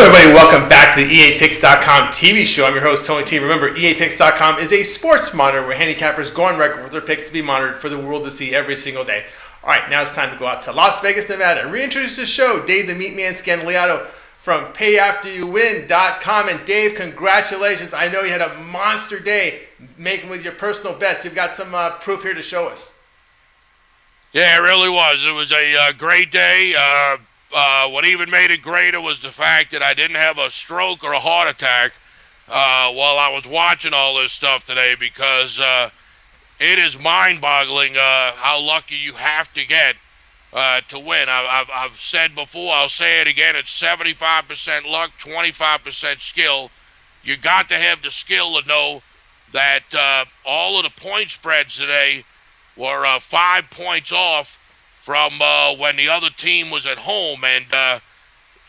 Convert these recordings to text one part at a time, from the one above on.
Everybody, welcome back to the EAPicks.com TV show. I'm your host, Tony T. Remember, EAPicks.com is a sports monitor where handicappers go on record with their picks to be monitored for the world to see every single day. All right, now it's time to go out to Las Vegas, Nevada, and reintroduce the show, Dave the Meatman Scandaliato from PayAfterYouWin.com. And Dave, congratulations. I know you had a monster day making with your personal bets. You've got some proof here to show us. Yeah, it really was. It was a great day. What even made it greater was the fact that I didn't have a stroke or a heart attack while I was watching all this stuff today, because it is mind-boggling how lucky you have to get to win. I've said before, I'll say it again, it's 75% luck, 25% skill. You got to have the skill to know that all of the point spreads today were 5 points off from when the other team was at home, and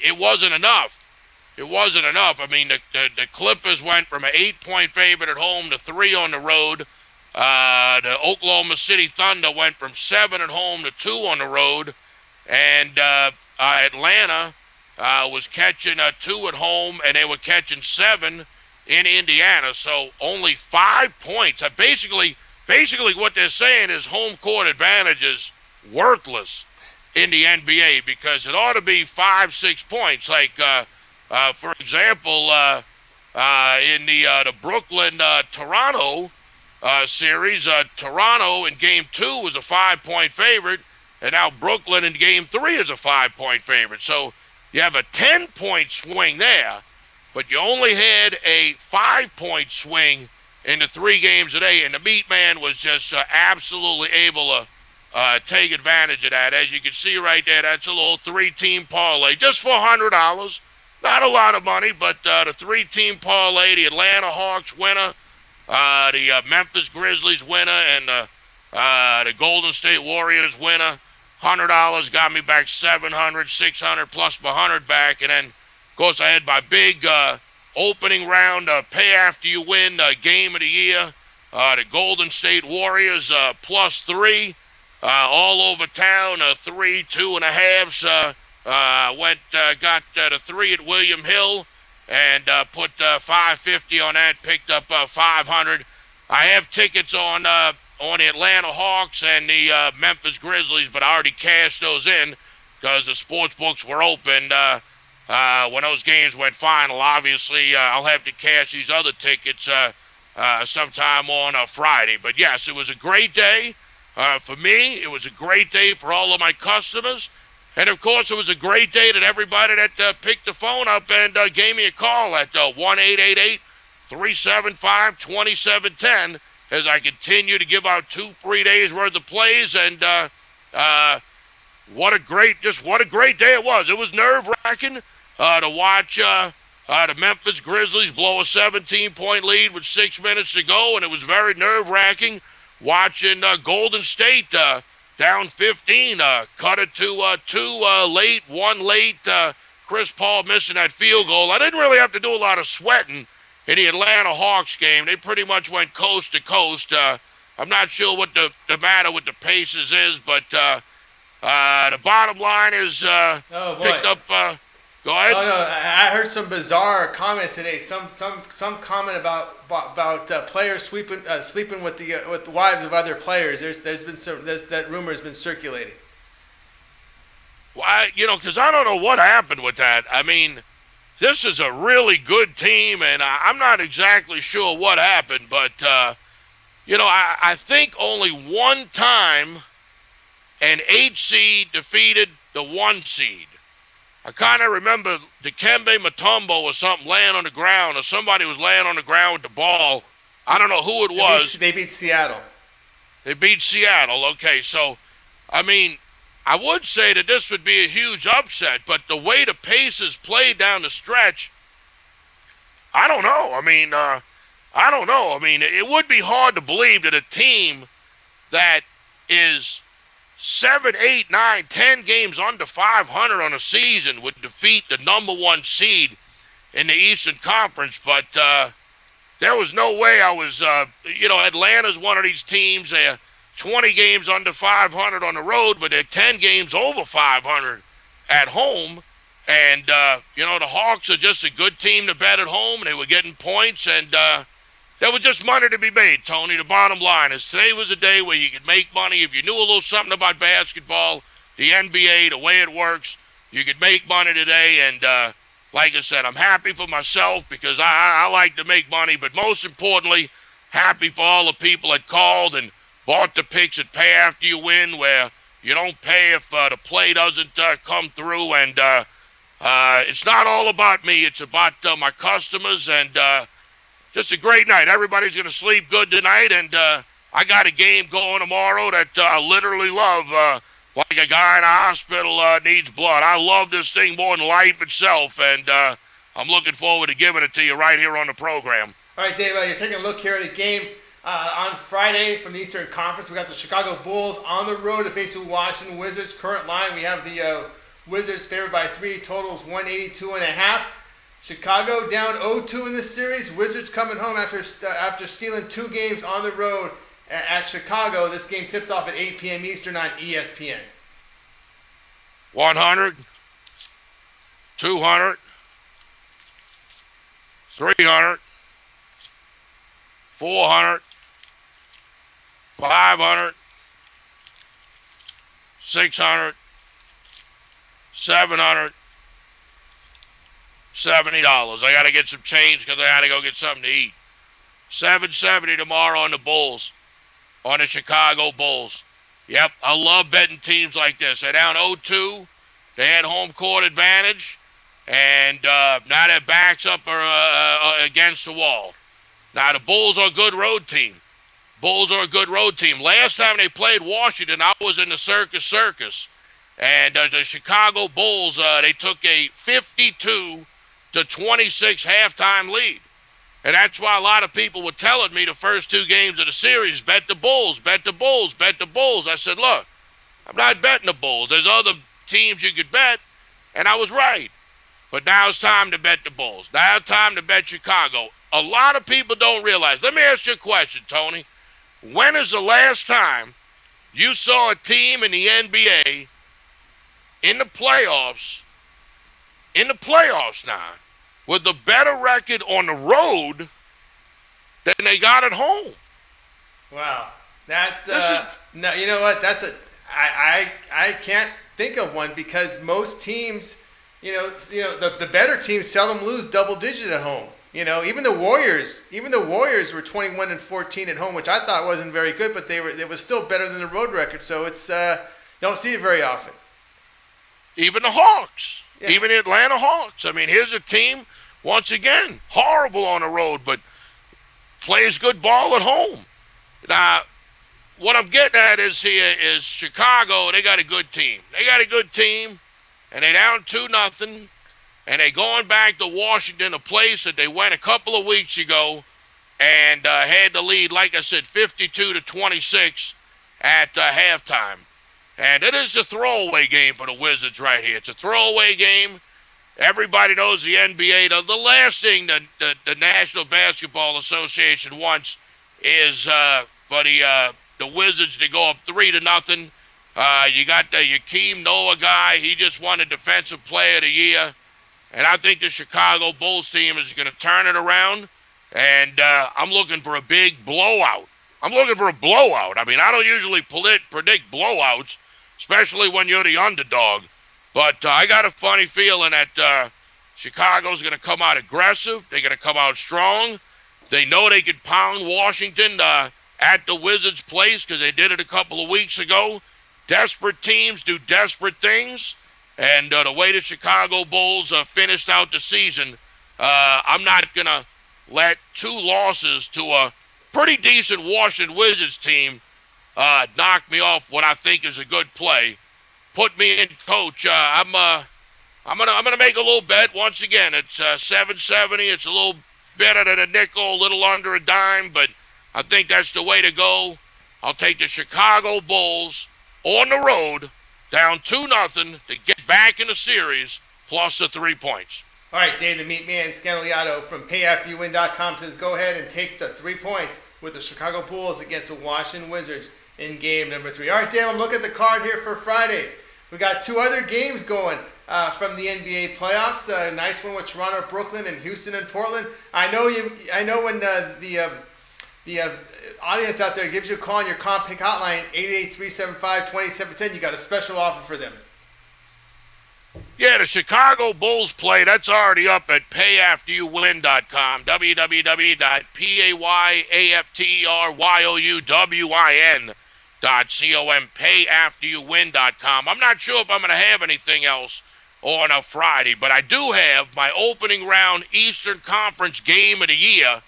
it wasn't enough. It wasn't enough. I mean, the Clippers went from an 8-point favorite at home to 3 on the road. The Oklahoma City Thunder went from 7 at home to 2 on the road, and Atlanta was catching 2 at home, and they were catching 7 in Indiana. So only 5 points. Basically what they're saying is home court advantage is worthless in the NBA, because it ought to be 5-6 points. Like, for example, in the Brooklyn Toronto series, Toronto in Game 2 was a 5-point favorite, and now Brooklyn in Game 3 is a 5-point favorite. So you have a 10-point swing there, but you only had a 5-point swing in the 3 games today, and the Meatman was just absolutely able to take advantage of that. As you can see right there, that's a little 3-team parlay, just for $100. Not a lot of money, but the 3-team parlay, the Atlanta Hawks winner, the Memphis Grizzlies winner, and the Golden State Warriors winner, $100 got me back $700, $600 plus my $100 back. And then, of course, I had my big opening round pay after you win game of the year, the Golden State Warriors plus 3. All over town, 3 2.5s. Got the 3 at William Hill, and put $550 on that. Picked up $500. I have tickets on the Atlanta Hawks and the Memphis Grizzlies, but I already cashed those in because the sports books were open when those games went final. Obviously, I'll have to cash these other tickets sometime on Friday. But yes, it was a great day. For me, it was a great day for all of my customers. And, of course, it was a great day that everybody that picked the phone up and gave me a call at 1-888-375-2710 as I continue to give out 2 free days worth of plays. And what a great day it was. It was nerve-wracking to watch the Memphis Grizzlies blow a 17-point lead with 6 minutes to go, and it was very nerve-wracking watching Golden State down 15, cut it to 2 late, 1 late. Chris Paul missing that field goal. I didn't really have to do a lot of sweating in the Atlanta Hawks game. They pretty much went coast to coast. I'm not sure what the matter with the Pacers is, but the bottom line is picked up. Go ahead. Oh, no, I heard some bizarre comments today. Some comment about players sleeping with the wives of other players. There's been that rumor has been circulating. Well, because I don't know what happened with that. I mean, this is a really good team, and I'm not exactly sure what happened. But I think only one time an 8 seed defeated the 1 seed. I kind of remember Dikembe Mutombo or something laying on the ground, or somebody was laying on the ground with the ball. I don't know who it was. They beat Seattle. They beat Seattle. Okay, so, I mean, I would say that this would be a huge upset, but the way the Pacers played down the stretch, I don't know. I mean, it would be hard to believe that a team that is 7, 8, 9, 10 games under 500 on a season would defeat the number 1 seed in the Eastern Conference. But there was no way I was, Atlanta's one of these teams. They're 20 games under 500 on the road, but they're 10 games over 500 at home. And, the Hawks are just a good team to bet at home. They were getting points, and there was just money to be made, Tony. The bottom line is today was a day where you could make money. If you knew a little something about basketball, the NBA, the way it works, you could make money today. And like I said, I'm happy for myself because I like to make money. But most importantly, happy for all the people that called and bought the picks that pay after you win, where you don't pay if the play doesn't come through. And it's not all about me. It's about my customers, and just a great night. Everybody's going to sleep good tonight, and I got a game going tomorrow that I literally love, like a guy in a hospital needs blood. I love this thing more than life itself, and I'm looking forward to giving it to you right here on the program. All right, Dave, you're taking a look here at a game on Friday from the Eastern Conference. We got the Chicago Bulls on the road to face the Washington Wizards. Current line, we have the Wizards favored by 3, totals 182.5. Chicago down 0-2 in this series. Wizards coming home after stealing 2 games on the road at Chicago. This game tips off at 8 p.m. Eastern on ESPN. 100, 200, 300, 400, 500, 600, 700, $70. I got to get some change because I got to go get something to eat. $770 tomorrow on the Bulls, on the Chicago Bulls. Yep, I love betting teams like this. They're down 0-2. They had home court advantage, and now their backs up against the wall. Now the Bulls are a good road team. Bulls are a good road team. Last time they played Washington, I was in the circus. And the Chicago Bulls, they took a 52-26 halftime lead. And that's why a lot of people were telling me the first 2 games of the series, bet the Bulls, bet the Bulls, bet the Bulls. I said, look, I'm not betting the Bulls. There's other teams you could bet, and I was right. But now it's time to bet the Bulls. Now it's time to bet Chicago. A lot of people don't realize. Let me ask you a question, Tony. When is the last time you saw a team in the NBA in the playoffs now, with a better record on the road than they got at home? Wow, no, you know what? I can't think of one because most teams, the better teams seldom lose double digit at home. Even the Warriors were 21-14 at home, which I thought wasn't very good, but it was still better than the road record. So it's don't see it very often. Even the Hawks, even the Atlanta Hawks. I mean, here's a team, once again, horrible on the road, but plays good ball at home. Now, what I'm getting at is Chicago, they got a good team. And they down 2-0, and they going back to Washington, a place that they went a couple of weeks ago, and had the lead, like I said, 52-26 at halftime. And it is a throwaway game for the Wizards right here. It's a throwaway game. Everybody knows the NBA. The last thing the National Basketball Association wants is for the Wizards to go up 3-0. You got the Joakim Noah guy. He just won a Defensive Player of the Year. And I think the Chicago Bulls team is going to turn it around. And I'm looking for a big blowout. I mean, I don't usually predict blowouts, especially when you're the underdog. But I got a funny feeling that Chicago's going to come out aggressive. They're going to come out strong. They know they could pound Washington at the Wizards' place because they did it a couple of weeks ago. Desperate teams do desperate things. And the way the Chicago Bulls finished out the season, I'm not going to let 2 losses to a pretty decent Washington Wizards team knock me off what I think is a good play. Put me in, coach. I'm gonna make a little bet once again. It's $7.70. It's a little better than a nickel, a little under a dime, but I think that's the way to go. I'll take the Chicago Bulls on the road, down 2-0 to get back in the series, plus the 3 points. All right, Dave, the Meatman Scandaliato from PayAfterYouWin.com says go ahead and take the 3 points with the Chicago Bulls against the Washington Wizards in game number 3. All right, Dave, I'm looking at the card here for Friday. We got two other games going from the NBA playoffs. A nice one with Toronto, Brooklyn, and Houston and Portland. I know when the audience out there gives you a call on your comp pick hotline 888-375-2710. You got a special offer for them. Yeah, the Chicago Bulls play, that's already up at payafteryouwin.com, www.payafteryouwin.com, payafteryouwin.com. I'm not sure if I'm going to have anything else on a Friday, but I do have my opening round Eastern Conference game of the year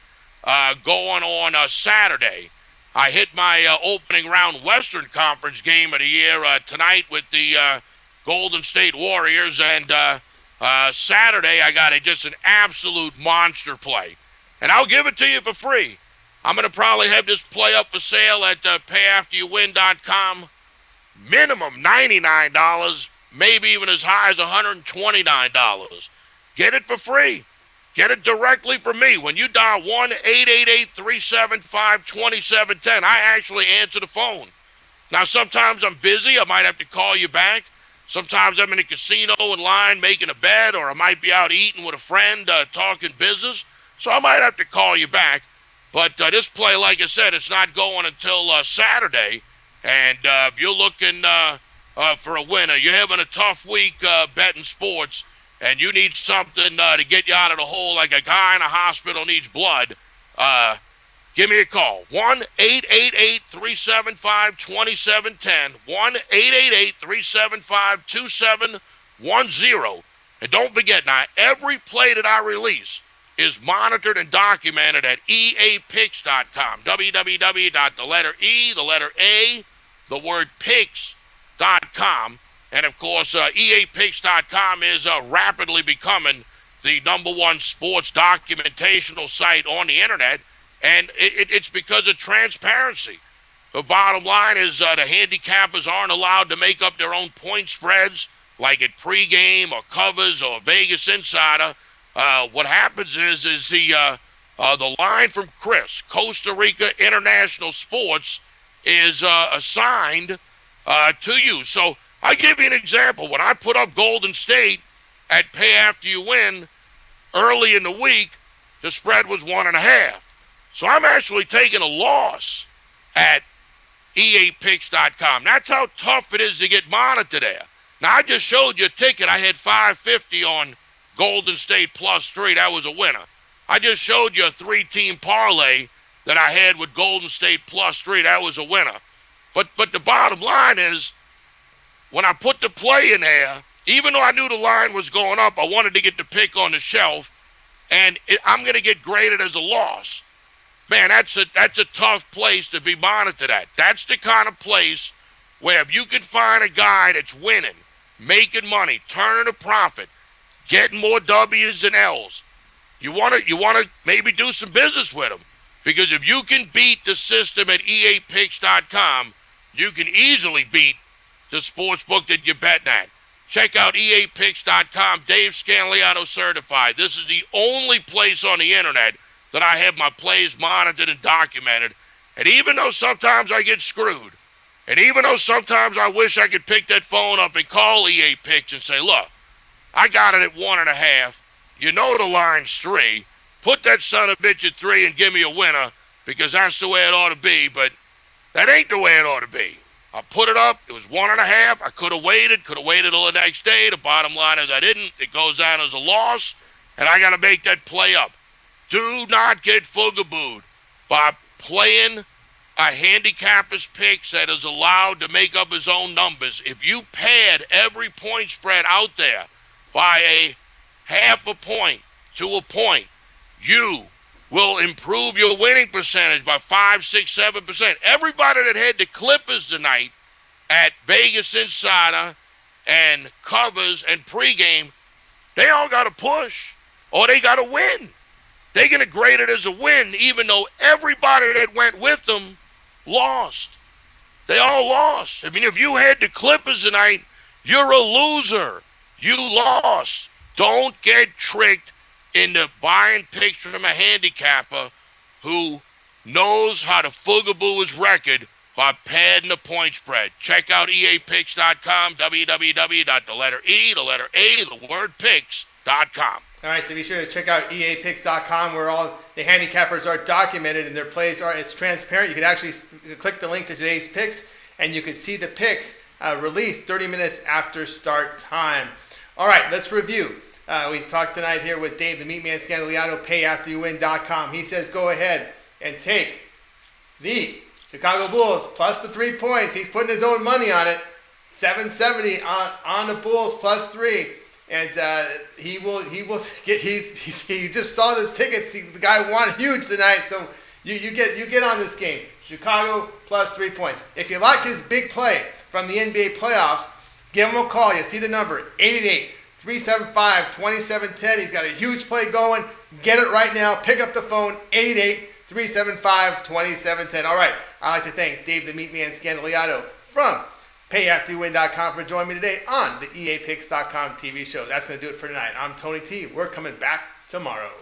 going on Saturday. I hit my opening round Western Conference game of the year tonight with the Golden State Warriors, and Saturday I got just an absolute monster play. And I'll give it to you for free. I'm going to probably have this play up for sale at payafteryouwin.com. Minimum $99, maybe even as high as $129. Get it for free. Get it directly from me. When you dial 1-888-375-2710, I actually answer the phone. Now, sometimes I'm busy. I might have to call you back. Sometimes I'm in a casino in line making a bet, or I might be out eating with a friend talking business. So I might have to call you back. But this play, like I said, it's not going until Saturday. And if you're looking for a winner, you're having a tough week betting sports, and you need something to get you out of the hole like a guy in a hospital needs blood, give me a call. 1-888-375-2710. 1-888-375-2710. And don't forget now, every play that I release is monitored and documented at eapicks.com. www.picks.com. And, of course, eapicks.com is rapidly becoming the #1 sports documentational site on the internet. And it's because of transparency. The bottom line is the handicappers aren't allowed to make up their own point spreads like at pregame or covers or Vegas Insider. What happens is the line from Chris, Costa Rica International Sports, is assigned to you. So I give you an example. When I put up Golden State at Pay After You Win early in the week, the spread was 1.5. So I'm actually taking a loss at eapicks.com. That's how tough it is to get monitored there. Now, I just showed you a ticket. I had 550 on Golden State +3. That was a winner. I just showed you a 3-team parlay that I had with Golden State +3. That was a winner. But the bottom line is, when I put the play in there, even though I knew the line was going up, I wanted to get the pick on the shelf, and I'm going to get graded as a loss. Man, that's a tough place to be monitored at. That's the kind of place where if you can find a guy that's winning, making money, turning a profit, getting more W's than L's, you want to maybe do some business with him. Because if you can beat the system at eapicks.com, you can easily beat the sportsbook that you're betting at. Check out eapicks.com, Dave Scanliato certified. This is the only place on the internet that I have my plays monitored and documented. And even though sometimes I get screwed, and even though sometimes I wish I could pick that phone up and call EA Picks and say, look, I got it at 1.5. You know the line's 3. Put that son of a bitch at 3 and give me a winner, because that's the way it ought to be. But that ain't the way it ought to be. I put it up. It was 1.5. I could have waited till the next day. The bottom line is I didn't. It goes down as a loss, and I got to make that play up. Do not get foogabooed by playing a handicapper's picks that is allowed to make up his own numbers. If you pad every point spread out there by a 0.5 point to a point, you will improve your winning percentage by 5, 6, 7%. Everybody that had the Clippers tonight at Vegas Insider and covers and pregame, they all got to push or they got to win. They're going to grade it as a win, even though everybody that went with them lost. They all lost. I mean, if you had the Clippers tonight, you're a loser. You lost. Don't get tricked into buying picks from a handicapper who knows how to foogaboo his record by padding the point spread. Check out eapicks.com, www.picks.com. All right, to be sure to check out eapicks.com, where all the handicappers are documented and their plays are. It's transparent. You can actually click the link to today's picks, and you can see the picks released 30 minutes after start time. All right, let's review. We talked tonight here with Dave, the Meatman Scandaliato, payafteryouwin.com. He says go ahead and take the Chicago Bulls plus the 3 points. He's putting his own money on it. 770 on the Bulls plus 3. And he will get. He just saw this tickets. The guy won huge tonight, so you get on this game. Chicago plus 3 points. If you like his big play from the NBA playoffs, give him a call. You see the number 888-375-2710. He's got a huge play going. Get it right now. Pick up the phone 888-375-2710. All right. I'd like to thank Dave the Meatman Scandaliato from payafteryouwin.com for joining me today on the eapicks.com TV show. That's going to do it for tonight. I'm Tony T. We're coming back tomorrow.